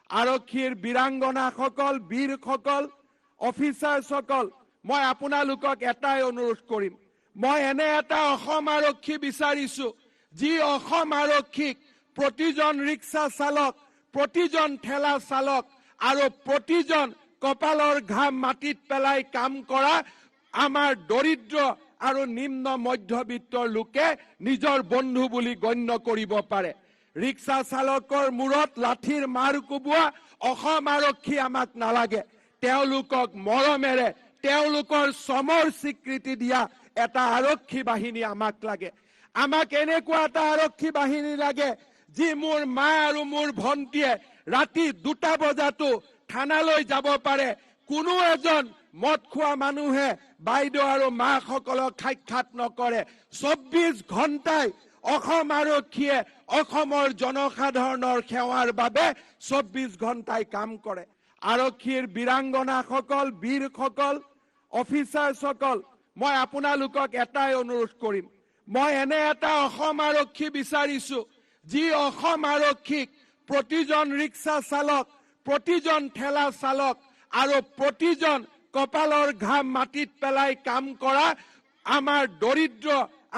আৰক্ষীৰ বীৰাংগনাসকল বীৰসকল অফিচাৰসকল মই আপোনালোকক এটাই অনুৰোধ কৰিম মই এনে এটা অসম আৰক্ষী বিচাৰিছো যি অসম আৰক্ষীক প্ৰতিজন ৰিক্সা চালক প্ৰতিজন ঠেলা চালক আৰু প্ৰতিজন কপালৰ ঘাম মাটিত পেলাই কাম কৰা আমাৰ দৰিদ্ৰ আৰু নিম্ন মধ্যবিত্তৰ লোকে নিজৰ বন্ধু বুলি গণ্য কৰিব পাৰে ৰিক্সা চালকৰ মূৰত লাঠিৰ মাৰ কোবোৱা অসম আৰক্ষী আমাক নালাগে তেওঁলোকক মৰমেৰে তেওঁলোকৰ চমৰ স্বীকৃতি দিয়া এটা আৰক্ষী বাহিনী আমাক লাগে আমাক এনেকুৱা এটা আৰক্ষী বাহিনী লাগে যি মোৰ মা আৰু মোৰ ভণ্টিয়ে ৰাতি 2টা বজাতো থানালৈ যাব পাৰে কোনো এজন মদ খোৱা মানুহে বাইদেউ আৰু মাসকলক সাক্ষাৎ নকৰে 24 ঘণ্টাই অসম আৰক্ষীয়ে অসমৰ জনসাধাৰণৰ সেৱাৰ বাবে 24 ঘণ্টাই কাম কৰে আৰক্ষীৰ বীৰাংগনাসকল বীৰসকল অফিচাৰসকল মই আপোনালোকক এটাই অনুৰোধ কৰিম মই এনে এটা অসম আৰক্ষী বিচাৰিছো যি অসম আৰক্ষীক প্ৰতিজন ৰিক্সা চালক প্ৰতিজন ঠেলা চালক আৰু প্ৰতিজন কপালৰ ঘাম মাটিত পেলাই কাম কৰা আমাৰ দৰিদ্ৰ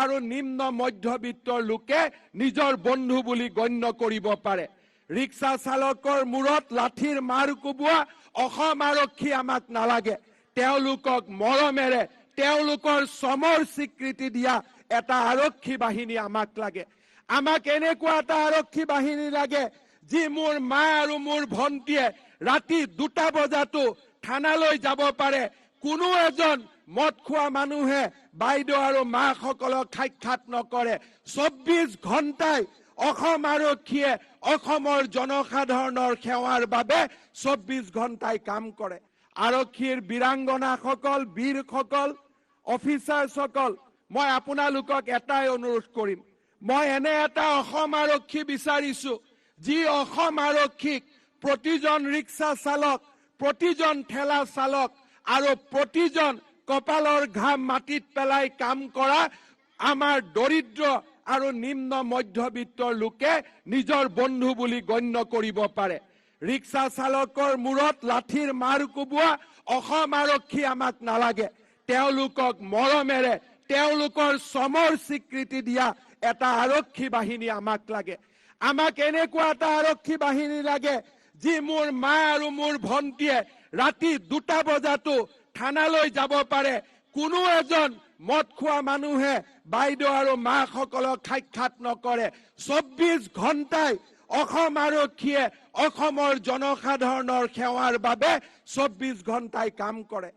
আৰু নিম্ন মধ্যবিত্তৰ লোকে নিজৰ বন্ধু বুলি গণ্য কৰিব পাৰে ৰিক্সা চালকৰ মূৰত লাঠিৰ মাৰ কোবোৱা অসম আৰক্ষী আমাক নালাগে তেওঁলোকক মৰমেৰে তেওঁলোকৰ চমৰ স্বীকৃতি দিয়া এটা আৰক্ষী বাহিনী আমাক লাগে আমাক এনেকুৱা এটা আৰক্ষী বাহিনী লাগে যি মোৰ মা আৰু মোৰ ভণ্টিয়ে ৰাতি 2টা বজাতো থানালৈ যাব পাৰে কোনো এজন মদ খোৱা মানুহে বাইদেউ আৰু মাসকলক সাক্ষাৎ নকৰে 24 ঘণ্টাই অসম আৰক্ষীয়ে অসমৰ জনসাধাৰণৰ সেৱাৰ বাবে 24 ঘণ্টাই কাম কৰে আৰক্ষীৰ বীৰাংগনাসকল বীৰসকল অফিচাৰসকল মই আপোনালোকক এটাই অনুৰোধ কৰিম মই এনে এটা অসম আৰক্ষী বিচাৰিছো যি অসম আৰক্ষীক প্ৰতিজন ৰিক্সা চালক প্ৰতিজন ঠেলা চালক আৰু প্ৰতিজন কপালৰ ঘাম মাটিত পেলাই কাম কৰা আমাৰ দৰিদ্ৰ আৰু নিম্ন মধ্যবিত্তৰ লোকে নিজৰ বন্ধু বুলি গণ্য কৰিব পাৰে ৰিক্সা চালকৰ মূৰত লাঠিৰ মাৰ কোবোৱা অসম আৰক্ষী আমাক নালাগে তেওঁলোকক মৰমেৰে তেওঁলোকৰ চমৰ স্বীকৃতি দিয়া এটা আৰক্ষী বাহিনী আমাক লাগে আমাক এনেকুৱা এটা আৰক্ষী বাহিনী লাগে যি মোৰ মা আৰু মোৰ ভণ্টিয়ে ৰাতি 2টা বজাতো থানালৈ যাব পাৰে কোনো এজন মদ খোৱা মানুহে বাইদেউ আৰু মাসকলক সাক্ষাৎ নকৰে 24 ঘণ্টাই অসম আৰক্ষীয়ে অসমৰ জনসাধাৰণৰ সেৱাৰ বাবে 24 ঘণ্টাই কাম কৰে